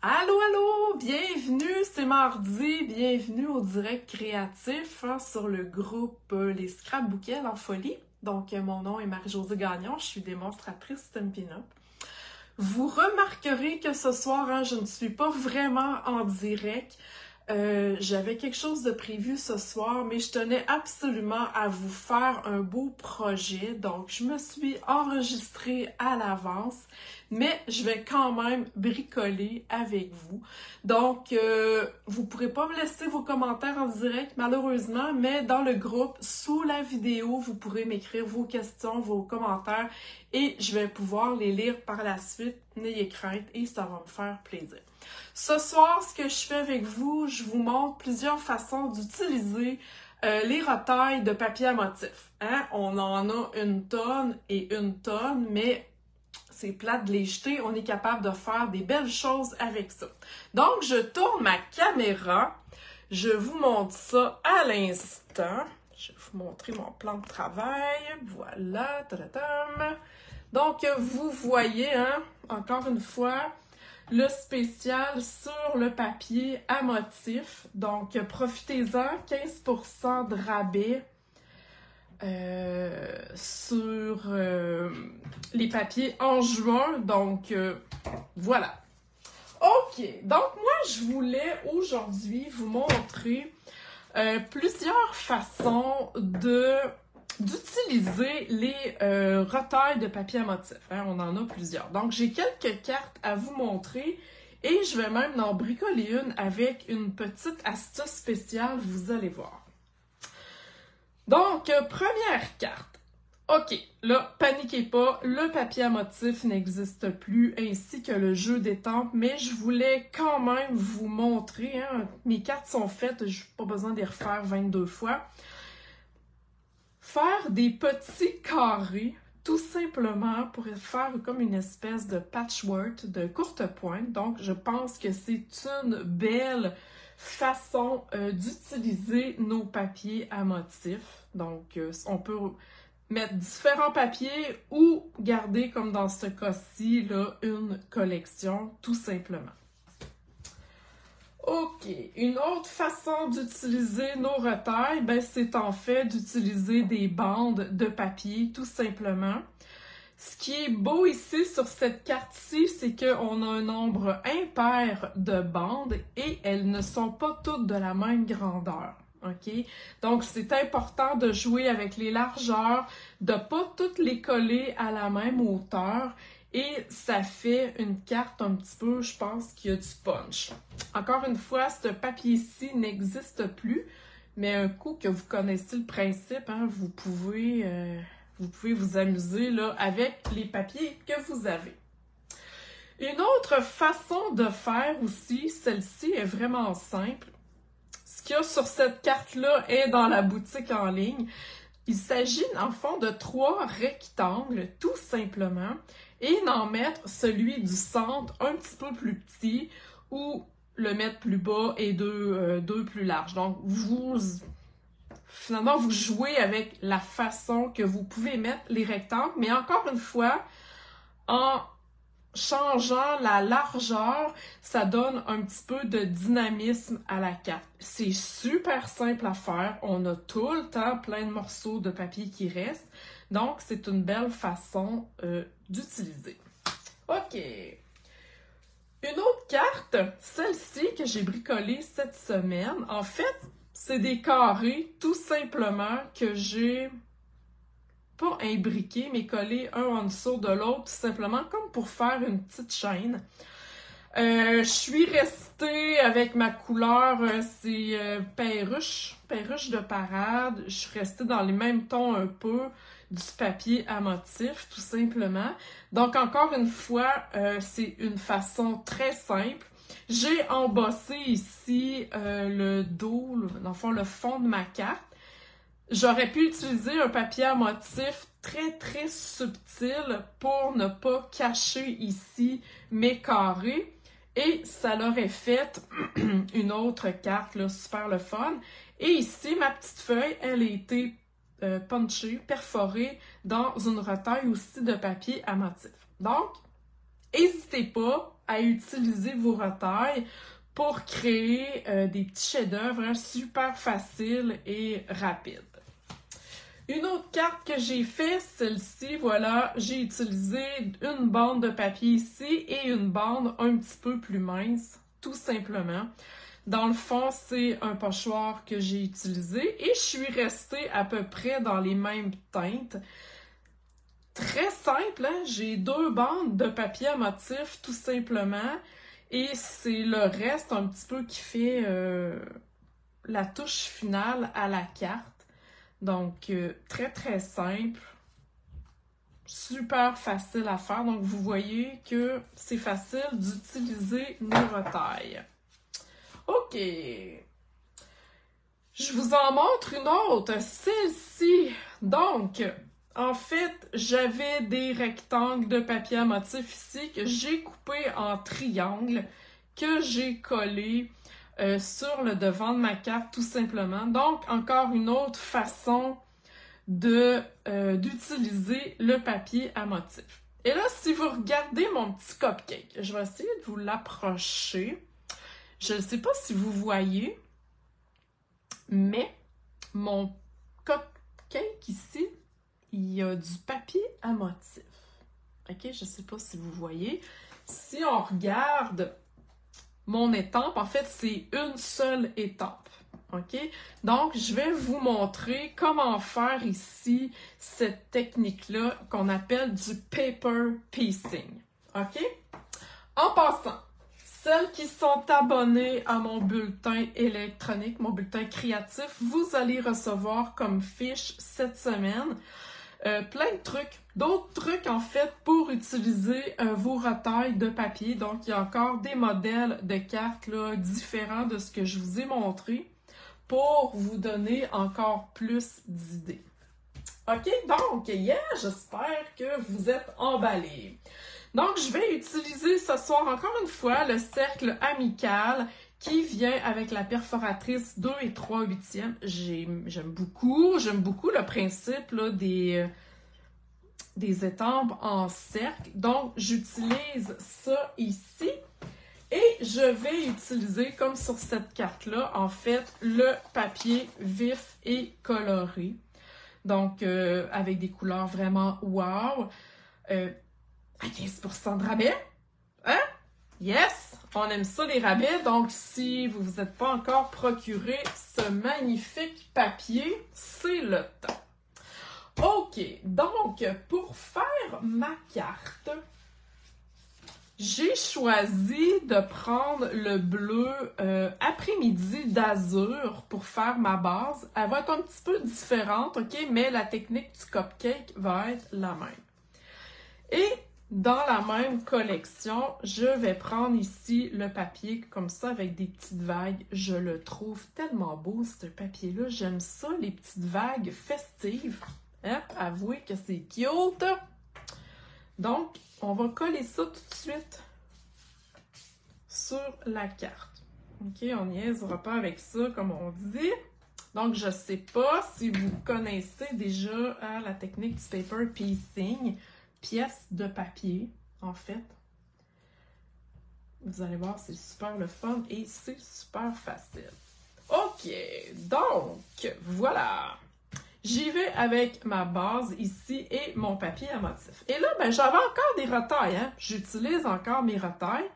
Allô, allô! Bienvenue, c'est mardi, bienvenue au direct créatif sur le groupe Les Scrapbookels en folie. Donc, mon nom est Marie-Josée Gagnon, je suis démonstratrice Stampin' Up. Vous remarquerez que ce soir, je ne suis pas vraiment en direct. J'avais quelque chose de prévu ce soir, mais je tenais absolument à vous faire un beau projet. Donc, je me suis enregistrée à l'avance, mais je vais quand même bricoler avec vous. Donc, vous ne pourrez pas me laisser vos commentaires en direct, malheureusement, mais dans le groupe, sous la vidéo, vous pourrez m'écrire vos questions, vos commentaires, et je vais pouvoir les lire par la suite. N'ayez crainte et ça va me faire plaisir. Ce soir, ce que je fais avec vous, je vous montre plusieurs façons d'utiliser les retailles de papier à motif. On en a une tonne et une tonne, mais c'est plate de les jeter. On est capable de faire des belles choses avec ça. Donc, je tourne ma caméra. Je vous montre ça à l'instant. Je vais vous montrer mon plan de travail. Voilà. Tadadam. Donc, vous voyez, encore une fois, le spécial sur le papier à motif. Donc, profitez-en, 15% de rabais sur les papiers en juin. Donc, voilà. OK. Donc, moi, je voulais aujourd'hui vous montrer plusieurs façons d'utiliser les retailles de papier à motif. On en a plusieurs. Donc, j'ai quelques cartes à vous montrer et je vais même en bricoler une avec une petite astuce spéciale, vous allez voir. Donc, première carte. OK, là, paniquez pas, le papier à motif n'existe plus, ainsi que le jeu d'étampes, mais je voulais quand même vous montrer, mes cartes sont faites, je n'ai pas besoin de les refaire 22 fois. Faire des petits carrés, tout simplement pour faire comme une espèce de patchwork de courte pointe. Donc, je pense que c'est une belle façon d'utiliser nos papiers à motifs. Donc, on peut mettre différents papiers ou garder, comme dans ce cas-ci, là, une collection, tout simplement. OK, une autre façon d'utiliser nos retailles, c'est en fait d'utiliser des bandes de papier, tout simplement. Ce qui est beau ici sur cette carte-ci, c'est qu'on a un nombre impair de bandes et elles ne sont pas toutes de la même grandeur. OK? Donc, c'est important de jouer avec les largeurs, de ne pas toutes les coller à la même hauteur. Et ça fait une carte un petit peu, je pense, qui a du punch. Encore une fois, ce papier-ci n'existe plus, mais un coup que vous connaissez le principe, vous pouvez vous amuser là, avec les papiers que vous avez. Une autre façon de faire aussi, celle-ci est vraiment simple. Ce qu'il y a sur cette carte-là est dans la boutique en ligne. Il s'agit, en fond, de 3 rectangles, tout simplement, et d'en mettre celui du centre un petit peu plus petit ou le mettre plus bas et deux plus larges. Donc, finalement, vous jouez avec la façon que vous pouvez mettre les rectangles, mais encore une fois, en changeant la largeur, ça donne un petit peu de dynamisme à la carte. C'est super simple à faire. On a tout le temps plein de morceaux de papier qui restent. Donc, c'est une belle façon d'utiliser. OK. Une autre carte, celle-ci que j'ai bricolée cette semaine. En fait, c'est des carrés tout simplement que j'ai pas imbriqué, mais collé un en dessous de l'autre, tout simplement comme pour faire une petite chaîne. Je suis restée avec ma couleur, c'est perruche de parade. Je suis restée dans les mêmes tons un peu du papier à motif, tout simplement. Donc, encore une fois, c'est une façon très simple. J'ai embossé ici le dos, dans le fond, le fond de ma carte. J'aurais pu utiliser un papier à motif très subtil pour ne pas cacher ici mes carrés. Et ça l'aurait fait une autre carte, là, super le fun. Et ici, ma petite feuille, elle a été punchée, perforée dans une retaille aussi de papier à motif. Donc, n'hésitez pas à utiliser vos retailles pour créer des petits chefs-d'œuvre super faciles et rapides. Une autre carte que j'ai fait, celle-ci, voilà, j'ai utilisé une bande de papier ici et une bande un petit peu plus mince, tout simplement. Dans le fond, c'est un pochoir que j'ai utilisé et je suis restée à peu près dans les mêmes teintes. Très simple, hein? J'ai 2 bandes de papier à motif, tout simplement, et c'est le reste un petit peu qui fait la touche finale à la carte. Donc, très très simple, super facile à faire. Donc, vous voyez que c'est facile d'utiliser nos retailles. OK. Je vous en montre une autre, celle-ci. Donc, en fait, j'avais des rectangles de papier à motif ici que j'ai coupé en triangles, que j'ai collé sur le devant de ma carte, tout simplement. Donc, encore une autre façon d'utiliser le papier à motif. Et là, si vous regardez mon petit cupcake, je vais essayer de vous l'approcher. Je ne sais pas si vous voyez, mais mon cupcake ici, il y a du papier à motif. OK? Je ne sais pas si vous voyez. Si on regarde mon étampe, en fait, c'est une seule étampe. OK? Donc, je vais vous montrer comment faire ici cette technique-là qu'on appelle du paper piecing. OK? En passant, celles qui sont abonnées à mon bulletin électronique, mon bulletin créatif, vous allez recevoir comme fiche cette semaine plein de trucs, d'autres trucs en fait pour utiliser vos retailles de papier. Donc, il y a encore des modèles de cartes là, différents de ce que je vous ai montré pour vous donner encore plus d'idées. OK, donc, yeah, j'espère que vous êtes emballés. Donc, je vais utiliser ce soir encore une fois le cercle amical qui vient avec la perforatrice 2 et 3/8. J'aime beaucoup le principe là, des étampes en cercle. Donc, j'utilise ça ici. Et je vais utiliser, comme sur cette carte-là, en fait, le papier vif et coloré. Donc, avec des couleurs vraiment wow. À 15% de rabais. Hein? Yes! On aime ça, les rabais. Donc, si vous ne vous êtes pas encore procuré ce magnifique papier, c'est le temps. OK. Donc, pour faire ma carte, j'ai choisi de prendre le bleu après-midi d'azur pour faire ma base. Elle va être un petit peu différente, OK? Mais la technique du cupcake va être la même. Et dans la même collection, je vais prendre ici le papier comme ça avec des petites vagues. Je le trouve tellement beau, ce papier-là. J'aime ça, les petites vagues festives. Hein? Avouez que c'est cute. Donc, on va coller ça tout de suite sur la carte. OK, on niaisera pas avec ça, comme on dit. Donc, je sais pas si vous connaissez déjà la technique du paper piecing. Pièces de papier, en fait. Vous allez voir, c'est super le fun et c'est super facile. OK, donc, voilà. J'y vais avec ma base ici et mon papier à motif. Et là, ben, j'avais encore des retailles, hein. J'utilise encore mes retailles.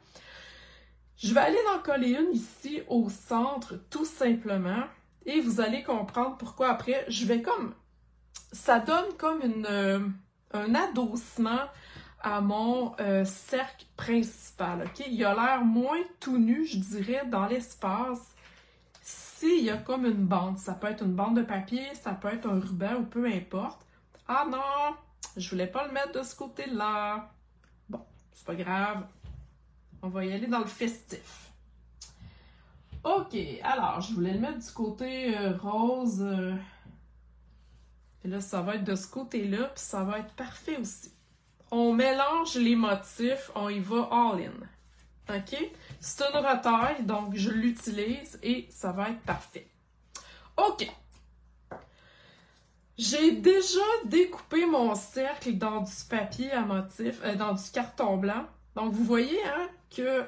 Je vais aller en coller une ici au centre, tout simplement. Et vous allez comprendre pourquoi après, je vais comme... Ça donne comme un adossement à mon cercle principal, OK? Il a l'air moins tout nu, je dirais, dans l'espace. S'il y a comme une bande, ça peut être une bande de papier, ça peut être un ruban ou peu importe. Ah non, je voulais pas le mettre de ce côté-là. Bon, c'est pas grave. On va y aller dans le festif. OK, alors, je voulais le mettre du côté rose. Et là, ça va être de ce côté-là, puis ça va être parfait aussi. On mélange les motifs, on y va all-in. OK? C'est une retaille, donc je l'utilise et ça va être parfait. OK. J'ai déjà découpé mon cercle dans du papier à motif, dans du carton blanc. Donc, vous voyez hein, que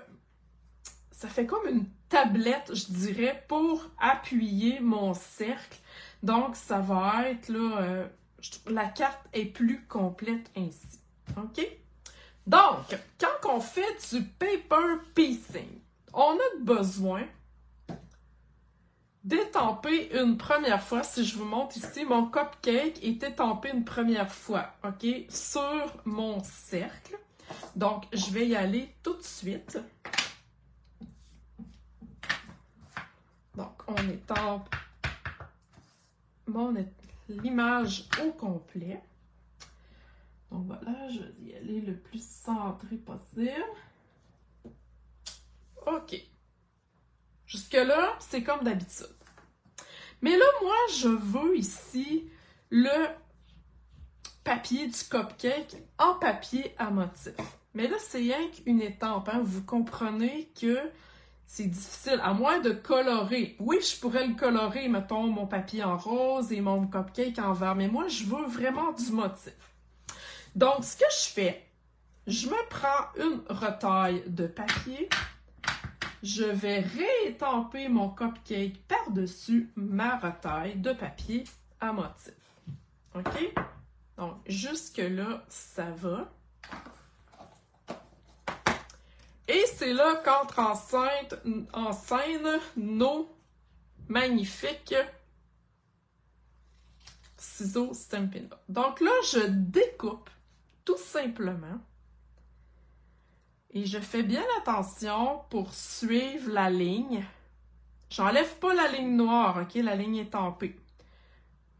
ça fait comme une tablette, je dirais, pour appuyer mon cercle. Donc, ça va être, là, la carte est plus complète ainsi. OK? Donc, quand on fait du paper piecing, on a besoin d'étamper une première fois. Si je vous montre ici, mon cupcake est étampé une première fois, OK, sur mon cercle. Donc, je vais y aller tout de suite. Donc, on étampe l'image au complet. Donc, voilà, je vais y aller le plus centré possible. OK. Jusque-là, c'est comme d'habitude. Mais là, moi, je veux ici le papier du cupcake en papier à motif. Mais là, c'est rien qu'une étampe. Hein? Vous comprenez que c'est difficile, à moins de colorer. Oui, je pourrais le colorer, mettons, mon papier en rose et mon cupcake en vert. Mais moi, je veux vraiment du motif. Donc, ce que je fais, je me prends une retaille de papier. Je vais réétamper mon cupcake par-dessus ma retaille de papier à motif. OK? Donc, jusque-là, ça va. Et c'est là qu'entre en scène nos magnifiques ciseaux Stampin' Up. Donc là, je découpe tout simplement. Et je fais bien attention pour suivre la ligne. J'enlève pas la ligne noire, OK? La ligne étampée.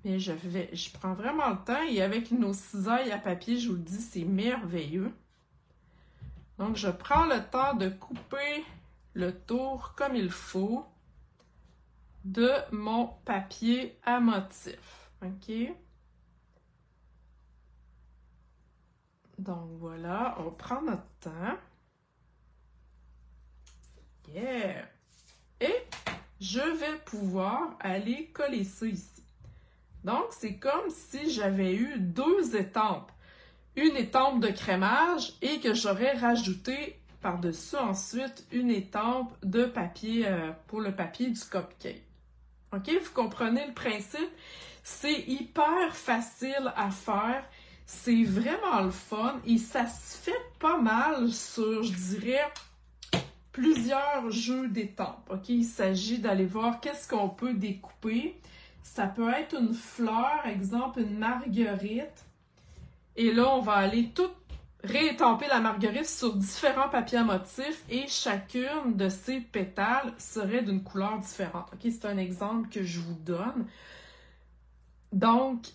Mais je prends vraiment le temps et avec nos cisailles à papier, je vous le dis, c'est merveilleux. Donc, je prends le temps de couper le tour comme il faut de mon papier à motif. OK? Donc, voilà, on prend notre temps. Yeah! Et je vais pouvoir aller coller ça ici. Donc, c'est comme si j'avais eu deux étampes. Une étampe de crémage et que j'aurais rajouté par-dessus ensuite une étampe de papier pour le papier du cupcake. OK? Vous comprenez le principe? C'est hyper facile à faire. C'est vraiment le fun et ça se fait pas mal sur, je dirais, plusieurs jeux d'étampes. OK? Il s'agit d'aller voir qu'est-ce qu'on peut découper. Ça peut être une fleur, exemple une marguerite. Et là, on va aller tout réétamper la marguerite sur différents papiers à motif et chacune de ces pétales serait d'une couleur différente. OK? C'est un exemple que je vous donne. Donc,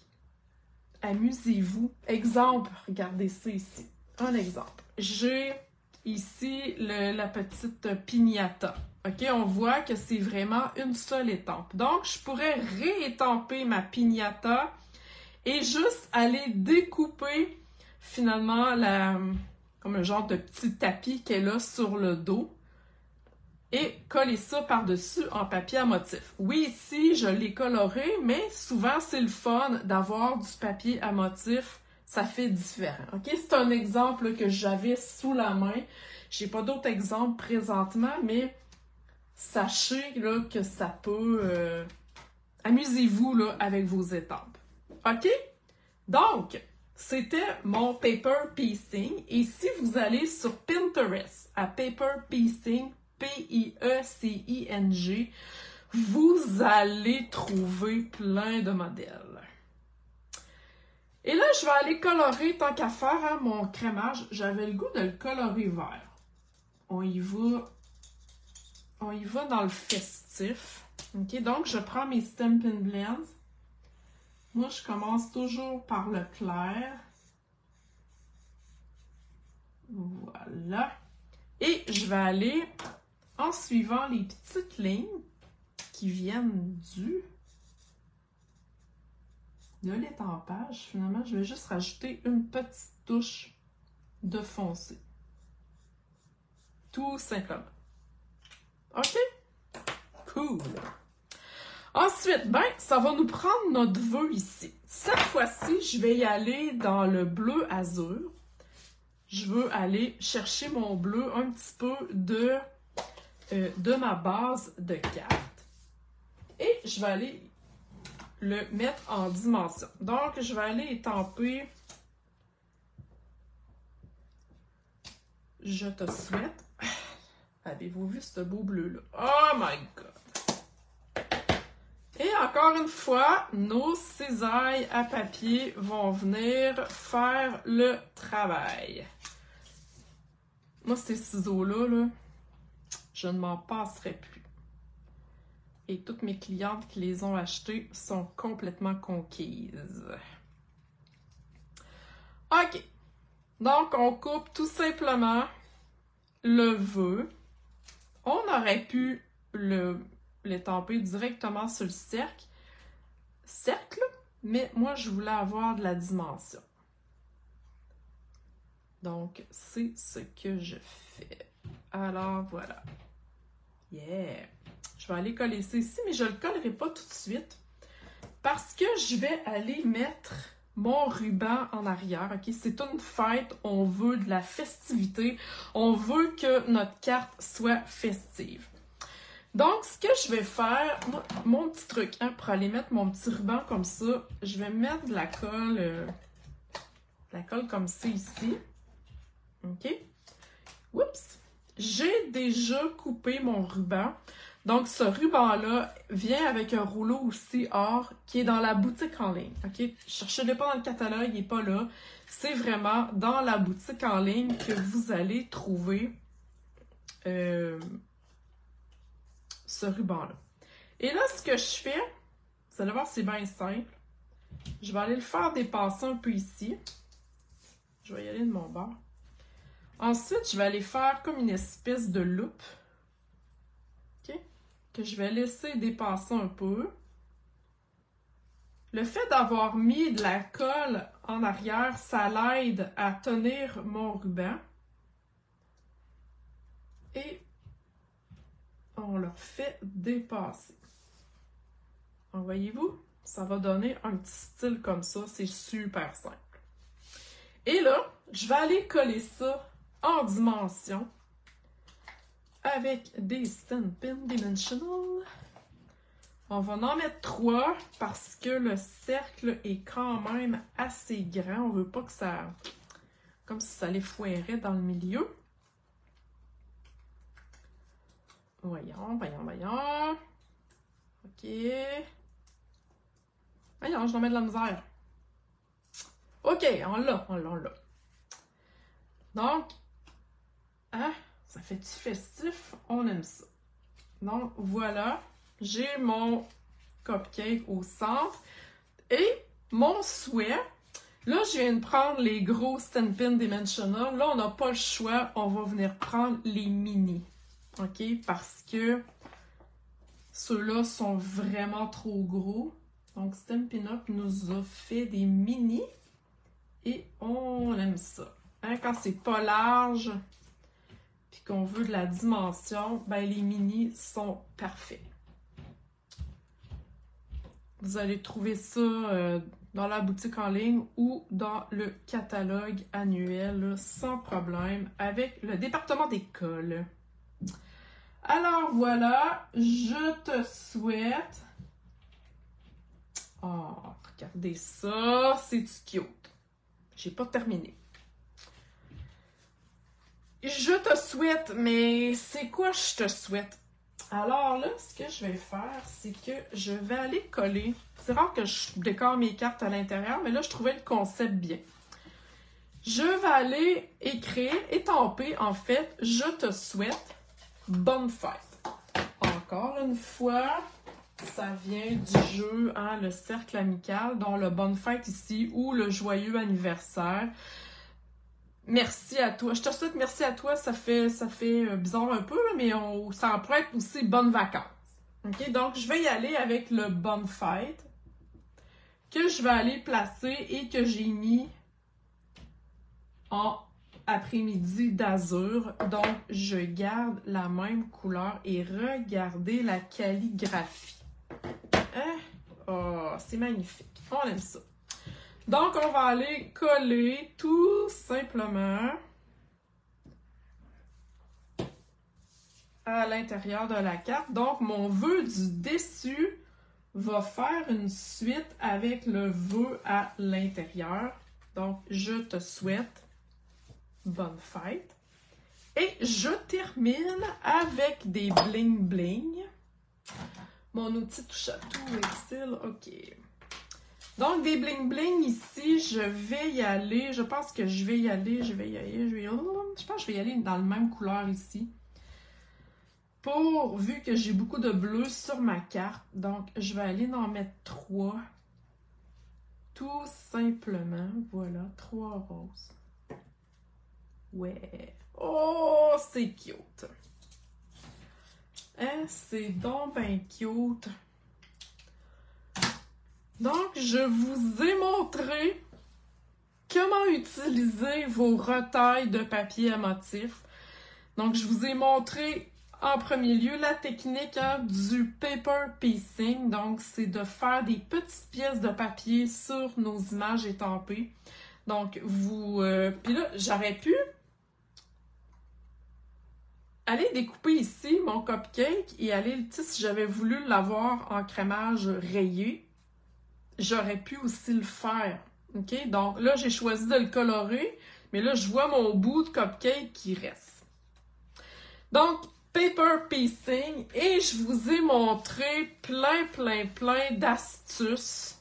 amusez-vous. Exemple, regardez ça ici. Un exemple. J'ai ici la petite piñata. OK? On voit que c'est vraiment une seule étampe. Donc, je pourrais réétamper ma piñata et juste aller découper finalement comme un genre de petit tapis qu'elle a sur le dos et coller ça par-dessus en papier à motif. Oui, ici, je l'ai coloré, mais souvent, c'est le fun d'avoir du papier à motif. Ça fait différent. OK? C'est un exemple que j'avais sous la main. J'ai pas d'autres exemples présentement, mais sachez là, que ça peut... amusez-vous là, avec vos étampes. OK? Donc, c'était mon paper piecing. Et si vous allez sur Pinterest, à paper piecing, P-I-E-C-I-N-G, vous allez trouver plein de modèles. Et là, je vais aller colorer, tant qu'à faire, hein, mon crémage. J'avais le goût de le colorer vert. On y va dans le festif. OK? Donc, je prends mes Stampin' Blends. Moi, je commence toujours par le clair. Voilà. Et je vais aller en suivant les petites lignes qui viennent de l'étampage. Finalement, je vais juste rajouter une petite touche de foncé. Tout simplement. OK? Cool! Ensuite, ben, ça va nous prendre notre vœu ici. Cette fois-ci, je vais y aller dans le bleu azur. je veux aller chercher mon bleu un petit peu de ma base de carte. Et je vais aller le mettre en dimension. Donc, je vais aller étamper « Je te souhaite ». Avez-vous vu ce beau bleu-là? Oh my God! Et encore une fois, nos cisailles à papier vont venir faire le travail. Moi, ces ciseaux-là, là, je ne m'en passerai plus. Et toutes mes clientes qui les ont achetés sont complètement conquises. OK. Donc, on coupe tout simplement le vœu. On aurait pu l'étamper directement sur le cercle, mais moi, je voulais avoir de la dimension. Donc, c'est ce que je fais. Alors, voilà. Yeah! Je vais aller coller ça ici, mais je ne le collerai pas tout de suite parce que je vais aller mettre mon ruban en arrière. OK? C'est une fête, on veut de la festivité, on veut que notre carte soit festive. Donc, ce que je vais faire, mon petit truc, hein, pour aller mettre mon petit ruban comme ça, je vais mettre de la colle comme ça ici. OK? Oups! J'ai déjà coupé mon ruban. Donc, ce ruban-là vient avec un rouleau aussi or qui est dans la boutique en ligne. OK? Cherchez-le pas dans le catalogue, il n'est pas là. C'est vraiment dans la boutique en ligne que vous allez trouver ce ruban-là. Et là, ce que je fais, vous allez voir, c'est bien simple. Je vais aller le faire dépasser un peu ici. Je vais y aller de mon bord. Ensuite, je vais aller faire comme une espèce de loupe. OK? Que je vais laisser dépasser un peu. Le fait d'avoir mis de la colle en arrière, ça l'aide à tenir mon ruban. Et on le fait dépasser. Donc, voyez-vous, ça va donner un petit style comme ça. C'est super simple. Et là, je vais aller coller ça en dimension avec des Stampin' Dimensional. On va en mettre 3 parce que le cercle est quand même assez grand. On veut pas que ça... comme si ça les foirait dans le milieu. Voyons. OK. Voyons, je dois mettre de la misère. OK, on l'a. Donc, hein, ça fait-tu festif? On aime ça. Donc, voilà. J'ai mon cupcake au centre. Et mon souhait, là, je viens de prendre les gros Stampin' Dimensional. Là, on n'a pas le choix. On va venir prendre les mini. OK? Parce que ceux-là sont vraiment trop gros. Donc, Stampin' Up nous a fait des mini. Et on aime ça. Hein? Quand c'est pas large, puis qu'on veut de la dimension, ben les mini sont parfaits. Vous allez trouver ça dans la boutique en ligne ou dans le catalogue annuel, là, sans problème, avec le département des colles. Alors voilà, je te souhaite... Oh, regardez ça, c'est-tu cute? J'ai pas terminé. Je te souhaite, mais c'est quoi je te souhaite? Alors là, ce que je vais faire, c'est que je vais aller coller. C'est rare que je décore mes cartes à l'intérieur, mais là, je trouvais le concept bien. Je vais aller écrire, étamper, en fait, je te souhaite bonne fête. Encore une fois, ça vient du jeu, hein, le cercle amical, dont le bonne fête ici, ou le joyeux anniversaire. Merci à toi. Je te souhaite merci à toi. Ça fait bizarre un peu, là, mais ça pourrait être aussi bonnes vacances. OK? Donc, je vais y aller avec le bonne fête que je vais aller placer et que j'ai mis en après-midi d'azur. Donc, je garde la même couleur et regardez la calligraphie. Hein? Oh, c'est magnifique. On aime ça. Donc, on va aller coller tout simplement à l'intérieur de la carte. Donc, mon vœu du déçu va faire une suite avec le vœu à l'intérieur. Donc, je te souhaite bonne fête. Et je termine avec des bling bling. Mon outil touche à tout est style, ok. Donc, des bling bling ici, je vais y aller. Je pense que je vais y aller. Je pense que je vais y aller dans la même couleur ici. Vu que j'ai beaucoup de bleu sur ma carte, donc je vais aller en mettre 3. Tout simplement, voilà, 3 roses. Ouais. Oh, c'est cute. Hein, c'est donc ben cute. Donc, je vous ai montré comment utiliser vos retailles de papier à motif. Donc, je vous ai montré en premier lieu la technique du paper piecing. Donc, c'est de faire des petites pièces de papier sur nos images étampées. Donc, puis là, j'aurais pu aller découper ici mon cupcake et aller, tu sais, si j'avais voulu l'avoir en crémage rayé, j'aurais pu aussi le faire. OK? Donc là, j'ai choisi de le colorer, mais là, je vois mon bout de cupcake qui reste. Donc, paper piecing, et je vous ai montré plein d'astuces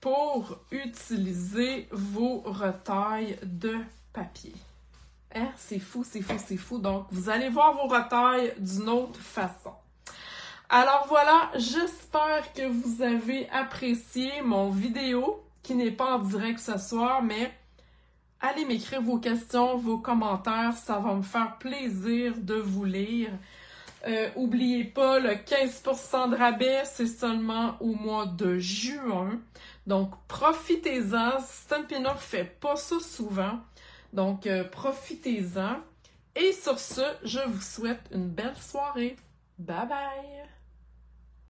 pour utiliser vos retailles de papier. Hein? C'est fou. Donc, vous allez voir vos retailles d'une autre façon. Alors voilà, j'espère que vous avez apprécié mon vidéo, qui n'est pas en direct ce soir, mais allez m'écrire vos questions, vos commentaires, ça va me faire plaisir de vous lire. Oubliez pas, le 15% de rabais, c'est seulement au mois de juin. Donc, profitez-en. Stampin' Up! Fait pas ça souvent. Donc, profitez-en. Et sur ce, je vous souhaite une belle soirée. Bye bye!